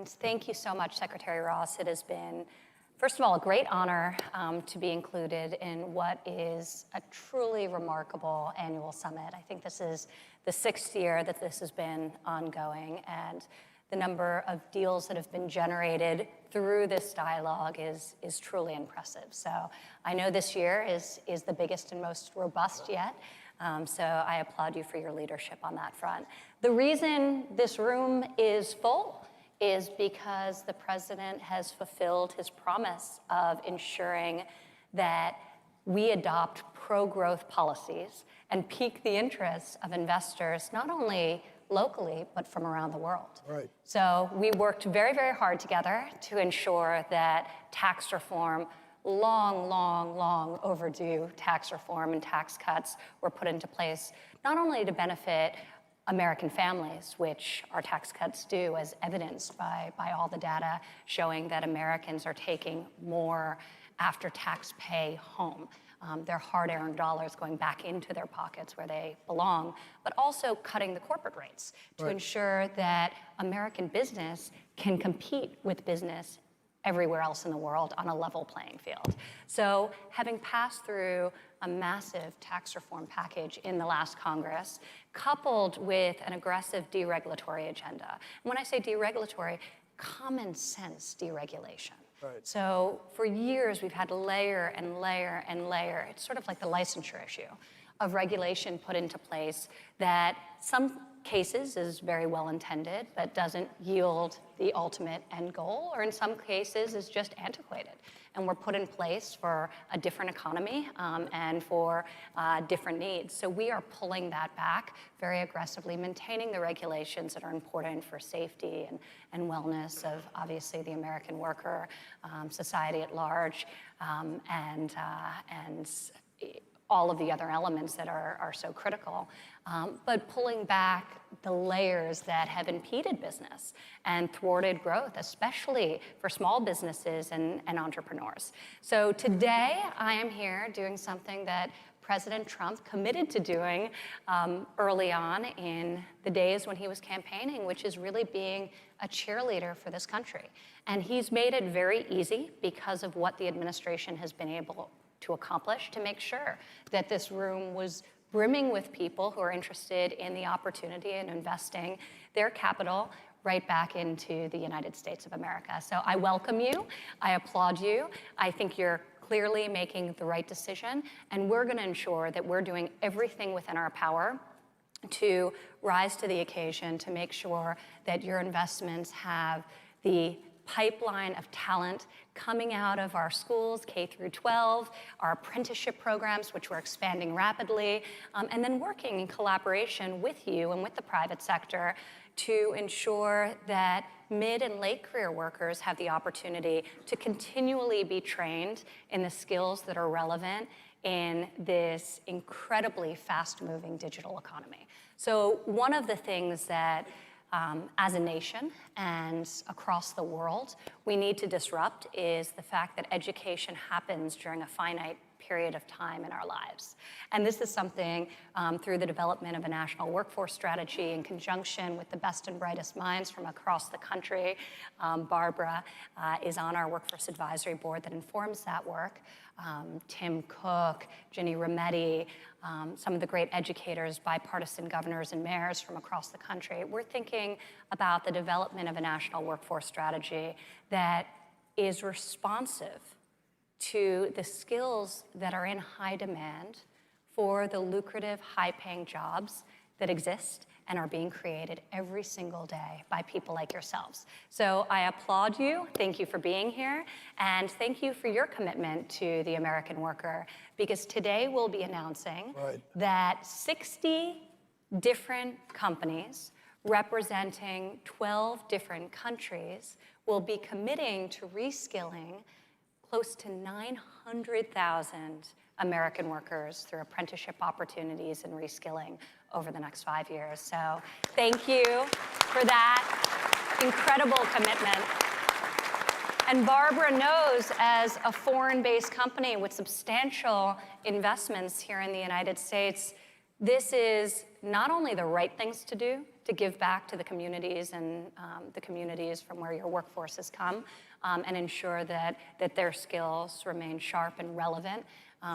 And thank you so much, Secretary Ross. It has been, first of all, a great honor to be included in what is a truly remarkable annual summit. I think this is the 6th year that this has been ongoing, and the number of deals that have been generated through this dialogue is truly impressive. So I know this year is the biggest and most robust yet. So I applaud you for your leadership on that front. The reason this room is full is because the president has fulfilled his promise of ensuring that we adopt pro-growth policies and pique the interests of investors, not only locally, but from around the world. Right. So we worked very, very hard together to ensure that tax reform, long overdue tax reform and tax cuts were put into place, not only to benefit American families, which our tax cuts do, as evidenced by all the data showing that Americans are taking more after-tax pay home. Their hard-earned dollars going back into their pockets where they belong, but also cutting the corporate rates to ensure that American business can compete with business everywhere else in the world on a level playing field. So having passed through a massive tax reform package in the last Congress, coupled with an aggressive deregulatory agenda. And when I say deregulatory, common sense deregulation. Right. So for years, we've had layer and layer and layer. It's sort of like the licensure issue of regulation put into place that some cases is very well intended, but doesn't yield the ultimate end goal, or in some cases is just antiquated. And were put in place for a different economy and for different needs. So we are pulling that back very aggressively, maintaining the regulations that are important for safety and wellness of obviously the American worker, society at large, and all of the other elements that are so critical, but pulling back the layers that have impeded business and thwarted growth, especially for small businesses and entrepreneurs. So today, I am here doing something that President Trump committed to doing early on in the days when he was campaigning, which is really being a cheerleader for this country. And he's made it very easy because of what the administration has been able to accomplish to make sure that this room was brimming with people who are interested in the opportunity and investing their capital right back into the United States of America. So I welcome you, I applaud you. I think you're clearly making the right decision, and we're gonna ensure that we're doing everything within our power to rise to the occasion to make sure that your investments have the pipeline of talent coming out of our schools, K through 12, our apprenticeship programs, which we're expanding rapidly, and then working in collaboration with you and with the private sector to ensure that mid and late career workers have the opportunity to continually be trained in the skills that are relevant in this incredibly fast-moving digital economy. So one of the things that as a nation and across the world, we need to disrupt is the fact that education happens during a finite period of time in our lives. And this is something through the development of a national workforce strategy in conjunction with the best and brightest minds from across the country. Barbara is on our Workforce Advisory Board that informs that work. Tim Cook, Ginny Rometty, some of the great educators, bipartisan governors and mayors from across the country. We're thinking about the development of a national workforce strategy that is responsive to the skills that are in high demand for the lucrative, high-paying jobs that exist and are being created every single day by people like yourselves. So I applaud you, thank you for being here, and thank you for your commitment to the American worker, because today we'll be announcing that 60 different companies representing 12 different countries will be committing to reskilling close to 900,000 American workers through apprenticeship opportunities and reskilling over the next 5 years. So thank you for that incredible commitment. And Barbara knows, as a foreign-based company with substantial investments here in the United States, This is not only the right things to do to give back to the communities and the communities from where your workforce has come, and ensure that their skills remain sharp and relevant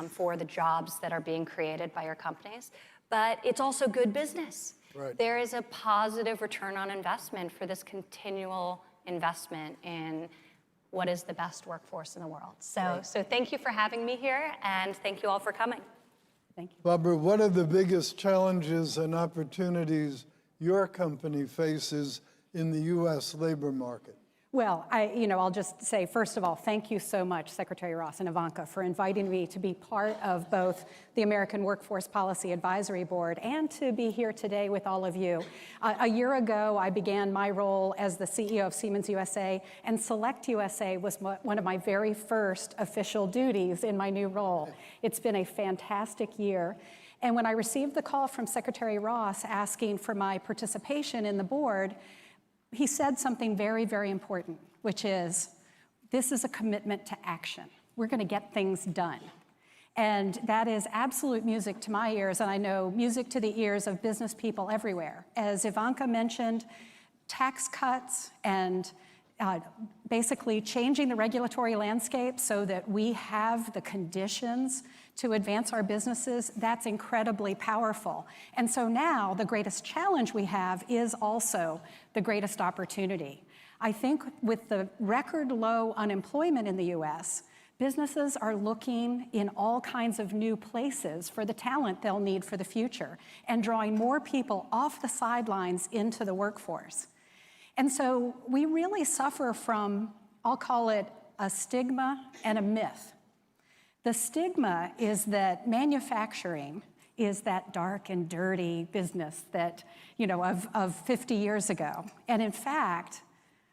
for the jobs that are being created by your companies, but it's also good business. Right. There is a positive return on investment for this continual investment in what is the best workforce in the world. So thank you for having me here, and thank you all for coming. Thank you. Barbara, what are the biggest challenges and opportunities your company faces in the U.S. labor market? Well, I'll just say, first of all, thank you so much, Secretary Ross and Ivanka, for inviting me to be part of both the American Workforce Policy Advisory Board and to be here today with all of you. A year ago, I began my role as the CEO of Siemens USA, and SelectUSA was one of my very first official duties in my new role. It's been a fantastic year. And when I received the call from Secretary Ross asking for my participation in the board, he said something very, very important, which is, this is a commitment to action. We're going to get things done. And that is absolute music to my ears, and I know music to the ears of business people everywhere. As Ivanka mentioned, tax cuts and basically changing the regulatory landscape so that we have the conditions to advance our businesses, that's incredibly powerful. And so now the greatest challenge we have is also the greatest opportunity. I think with the record low unemployment in the US, businesses are looking in all kinds of new places for the talent they'll need for the future and drawing more people off the sidelines into the workforce. And so we really suffer from, I'll call it a stigma and a myth. The stigma is that manufacturing is that dark and dirty business that, of 50 years ago. And in fact,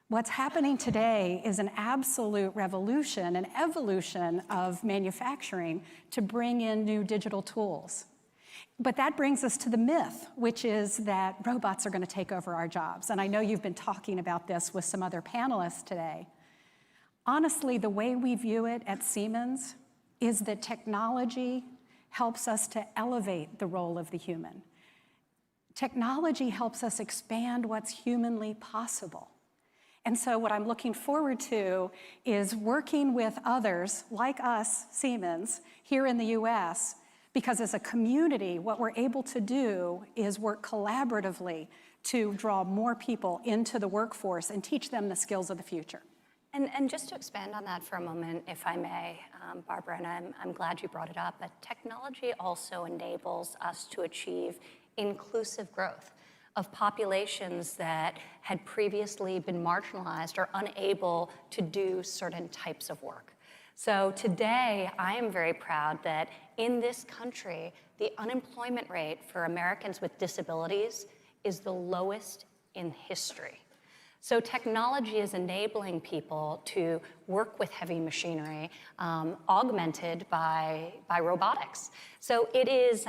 what's happening today is an absolute revolution, an evolution of manufacturing to bring in new digital tools. But that brings us to the myth, which is that robots are going to take over our jobs. And I know you've been talking about this with some other panelists today. Honestly, the way we view it at Siemens is that technology helps us to elevate the role of the human. Technology helps us expand what's humanly possible. And so what I'm looking forward to is working with others like us, Siemens, here in the US, because as a community, what we're able to do is work collaboratively to draw more people into the workforce and teach them the skills of the future. And just to expand on that for a moment, if I may, Barbara, and I'm glad you brought it up, but technology also enables us to achieve inclusive growth of populations that had previously been marginalized or unable to do certain types of work. So today, I am very proud that in this country, the unemployment rate for Americans with disabilities is the lowest in history. So technology is enabling people to work with heavy machinery, augmented by robotics. So it is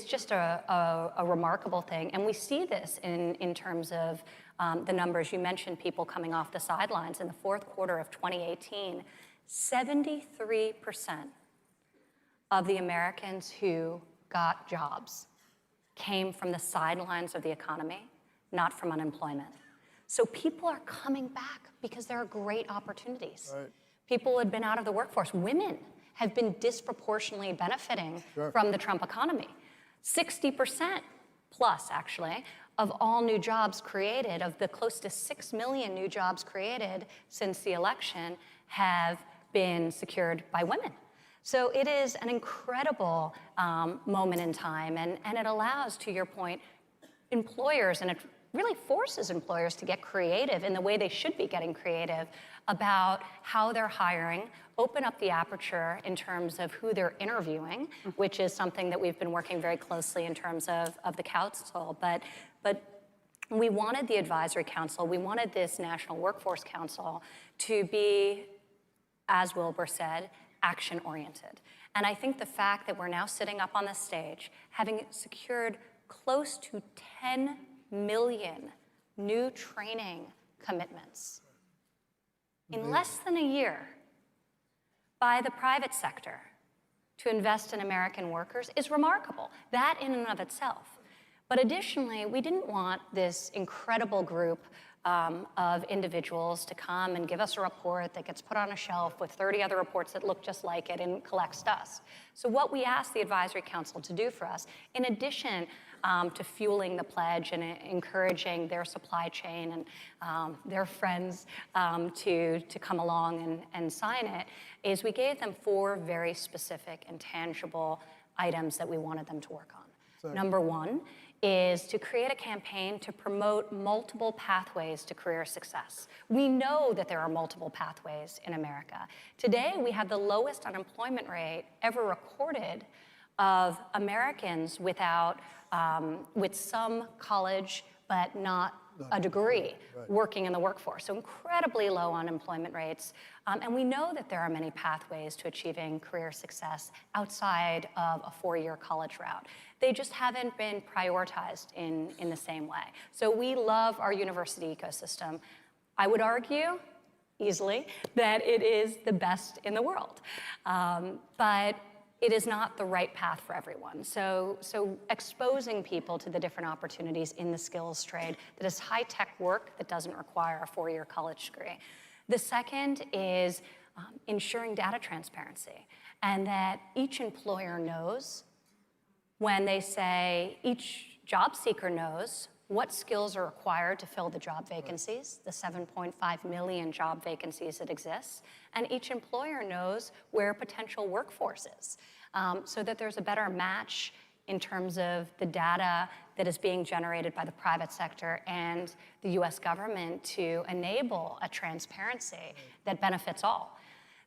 just a remarkable thing. And we see this in terms of the numbers. You mentioned people coming off the sidelines. In the fourth quarter of 2018, 73% of the Americans who got jobs came from the sidelines of the economy, not from unemployment. So people are coming back because there are great opportunities. Right. People who had been out of the workforce. Women have been disproportionately benefiting from the Trump economy. 60% plus, actually, of all new jobs created, of the close to 6 million new jobs created since the election, have been secured by women. So it is an incredible moment in time, and it allows, to your point, employers, and it really forces employers to get creative in the way they should be getting creative about how they're hiring, open up the aperture in terms of who they're interviewing, which is something that we've been working very closely in terms of the council. But we wanted the advisory council, we wanted this National Workforce Council to be, as Wilbur said, action-oriented. And I think the fact that we're now sitting up on this stage, having secured close to 10 million new training commitments in less than a year by the private sector to invest in American workers is remarkable, that in and of itself. But additionally, we didn't want this incredible group of individuals to come and give us a report that gets put on a shelf with 30 other reports that look just like it and collects dust. So what we asked the Advisory Council to do for us, in addition to fueling the pledge and encouraging their supply chain and their friends to come along and sign it, is we gave them 4 very specific and tangible items that we wanted them to work on. Sorry. Number 1 is to create a campaign to promote multiple pathways to career success. We know that there are multiple pathways in America. Today, we have the lowest unemployment rate ever recorded of Americans without, with some college, but not a degree, working in the workforce. So incredibly low unemployment rates. And we know that there are many pathways to achieving career success outside of a 4-year college route. They just haven't been prioritized in the same way. So we love our university ecosystem. I would argue, easily, that it is the best in the world. But it is not the right path for everyone. So exposing people to the different opportunities in the skills trade that is high-tech work that doesn't require a 4-year college degree. The second is ensuring data transparency, and that each employer knows when they say, each job seeker knows what skills are required to fill the job vacancies, the 7.5 million job vacancies that exist, and each employer knows where potential workforce is, so that there's a better match in terms of the data that is being generated by the private sector and the US government to enable a transparency that benefits all.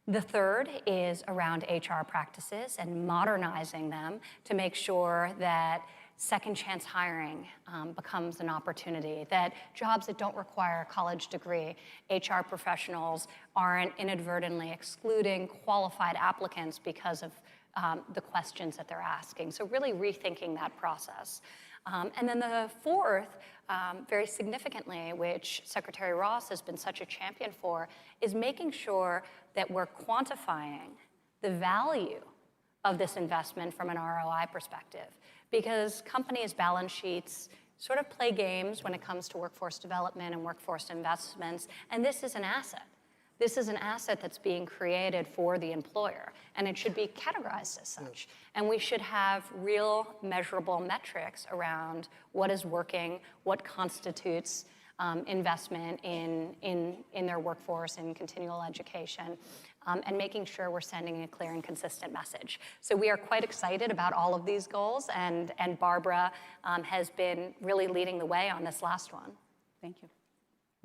The third is around HR practices and modernizing them to make sure that second chance hiring becomes an opportunity, that jobs that don't require a college degree, HR professionals aren't inadvertently excluding qualified applicants because of the questions that they're asking. So really rethinking that process. And then the fourth, very significantly, which Secretary Ross has been such a champion for, is making sure that we're quantifying the value of this investment from an ROI perspective. Because companies' balance sheets sort of play games when it comes to workforce development and workforce investments, and this is an asset. This is an asset that's being created for the employer, and it should be categorized as such. And we should have real measurable metrics around what is working, what constitutes investment in their workforce and continual education, and making sure we're sending a clear and consistent message. So we are quite excited about all of these goals, and Barbara has been really leading the way on this last one. Thank you.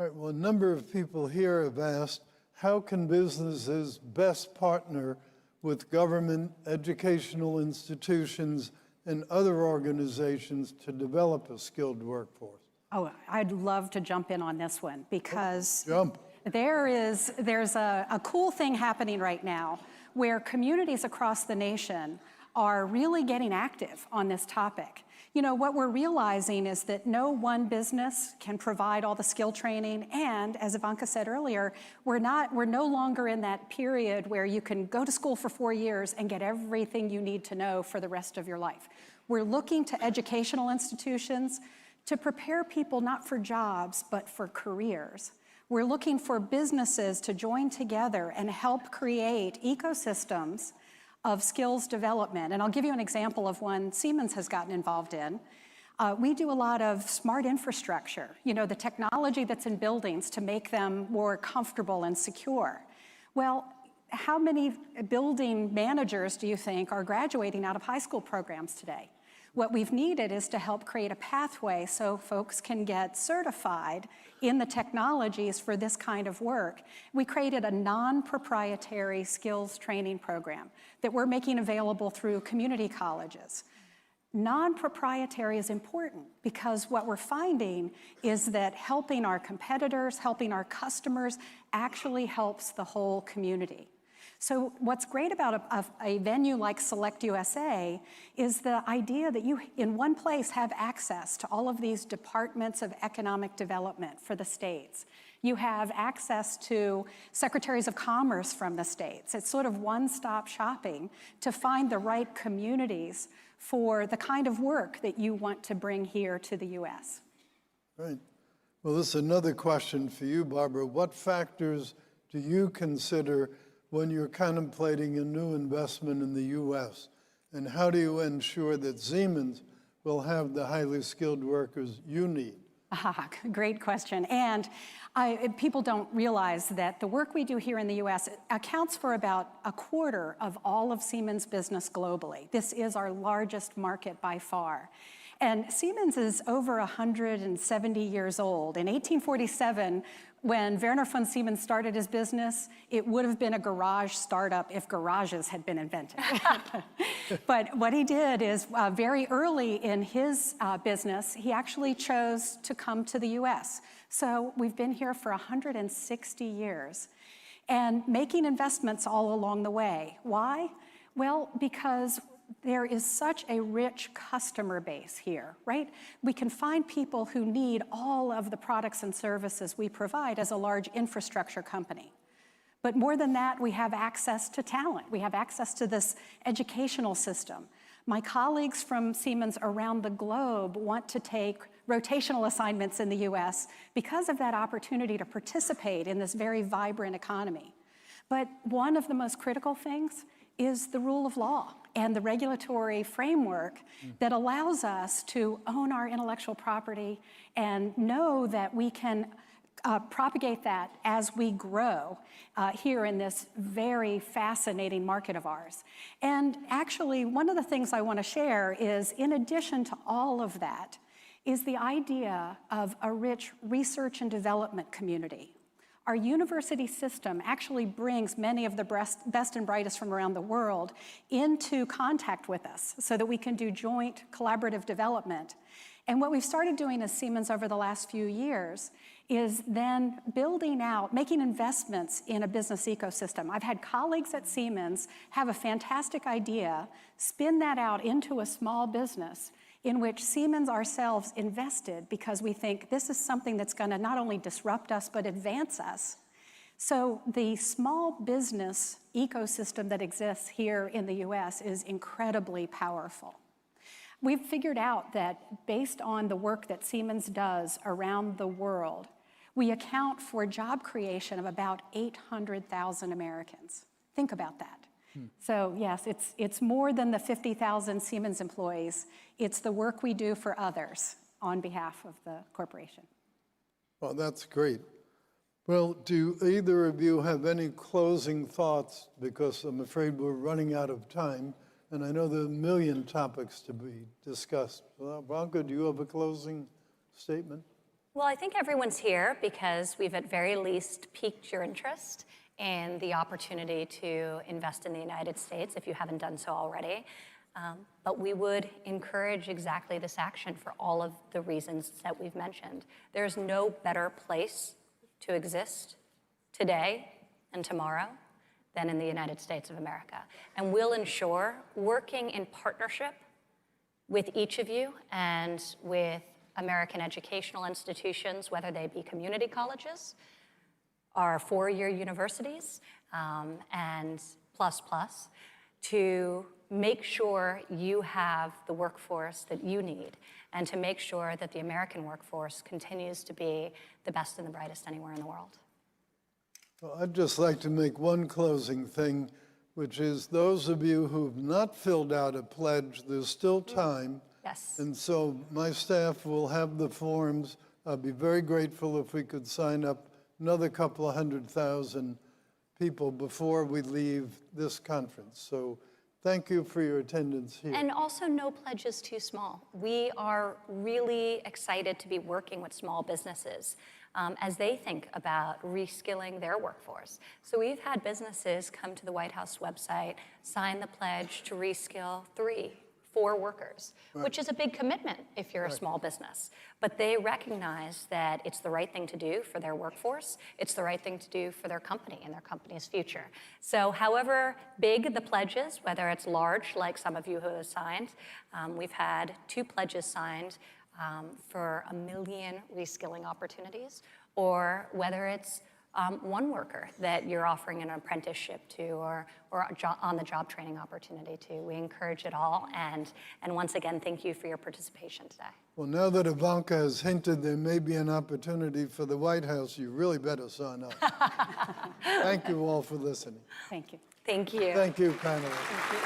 All right, well, a number of people here have asked, how can businesses best partner with government, educational institutions, and other organizations to develop a skilled workforce? Oh, I'd love to jump in on this one because Jump. there's a cool thing happening right now where communities across the nation are really getting active on this topic. You know, what we're realizing is that no one business can provide all the skill training, and as Ivanka said earlier, we're no longer in that period where you can go to school for 4 years and get everything you need to know for the rest of your life. We're looking to educational institutions to prepare people not for jobs, but for careers. We're looking for businesses to join together and help create ecosystems of skills development. And I'll give you an example of one Siemens has gotten involved in. We do a lot of smart infrastructure, you know, the technology that's in buildings to make them more comfortable and secure. Well, how many building managers do you think are graduating out of high school programs today? What we've needed is to help create a pathway so folks can get certified in the technologies for this kind of work. We created a non-proprietary skills training program that we're making available through community colleges. Non-proprietary is important because what we're finding is that helping our competitors, helping our customers actually helps the whole community. So what's great about a venue like SelectUSA is the idea that you, in one place, have access to all of these departments of economic development for the states. You have access to secretaries of commerce from the states. It's sort of one-stop shopping to find the right communities for the kind of work that you want to bring here to the U.S. Right. Well, this is another question for you, Barbara. What factors do you consider when you're contemplating a new investment in the U.S.? And how do you ensure that Siemens will have the highly skilled workers you need? Great question. And people don't realize that the work we do here in the U.S. accounts for about a quarter of all of Siemens business globally. This is our largest market by far. And Siemens is over 170 years old. In 1847, when Werner von Siemens started his business, it would have been a garage startup if garages had been invented. But what he did is very early in his business, he actually chose to come to the US. So we've been here for 160 years and making investments all along the way. Why? Well, because there is such a rich customer base here, right? We can find people who need all of the products and services we provide as a large infrastructure company. But more than that, we have access to talent. We have access to this educational system. My colleagues from Siemens around the globe want to take rotational assignments in the US because of that opportunity to participate in this very vibrant economy. But one of the most critical things is the rule of law and the regulatory framework that allows us to own our intellectual property and know that we can propagate that as we grow here in this very fascinating market of ours. And actually, one of the things I want to share is, in addition to all of that, is the idea of a rich research and development community. Our university system actually brings many of the best and brightest from around the world into contact with us so that we can do joint collaborative development. And what we've started doing as Siemens over the last few years is then building out, making investments in a business ecosystem. I've had colleagues at Siemens have a fantastic idea, spin that out into a small business in which Siemens ourselves invested because we think this is something that's going to not only disrupt us, but advance us. So the small business ecosystem that exists here in the US is incredibly powerful. We've figured out that based on the work that Siemens does around the world, we account for job creation of about 800,000 Americans. Think about that. So yes, it's more than the 50,000 Siemens employees. It's the work we do for others on behalf of the corporation. Well, that's great. Well, do either of you have any closing thoughts? Because I'm afraid we're running out of time, and I know there are a million topics to be discussed. Well, Ivanka, do you have a closing statement? Well, I think everyone's here because we've at very least piqued your interest in the opportunity to invest in the United States, if you haven't done so already. But we would encourage exactly this action for all of the reasons that we've mentioned. There's no better place to exist today and tomorrow than in the United States of America. And we'll ensure, working in partnership with each of you and with American educational institutions, whether they be community colleges, our four-year universities, and plus, to make sure you have the workforce that you need and to make sure that the American workforce continues to be the best and the brightest anywhere in the world. Well, I'd just like to make one closing thing, which is those of you who've not filled out a pledge, there's still time. Yes. And so my staff will have the forms. I'd be very grateful if we could sign up another couple of 100,000 people before we leave this conference. So thank you for your attendance here. And also, no pledge is too small. We are really excited to be working with small businesses as they think about reskilling their workforce. So we've had businesses come to the White House website, sign the pledge to reskill 3-4 workers, right, which is a big commitment if you're a small business. But they recognize that it's the right thing to do for their workforce, it's the right thing to do for their company and their company's future. So however big the pledge is, whether it's large, like some of you who have signed, we've had 2 pledges signed for 1 million reskilling opportunities, or whether it's one worker that you're offering an apprenticeship to or on-the-job training opportunity to. We encourage it all. And once again, thank you for your participation today. Well, now that Ivanka has hinted there may be an opportunity for the White House, you really better sign up. Thank you all for listening. Thank you. Thank you. Thank you, panelists. Thank you.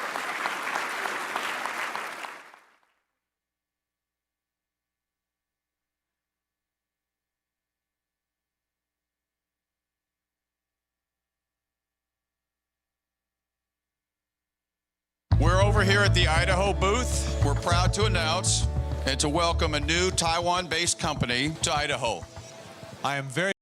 We're over here at the Idaho booth. We're proud to announce and to welcome a new Taiwan-based company to Idaho. I am very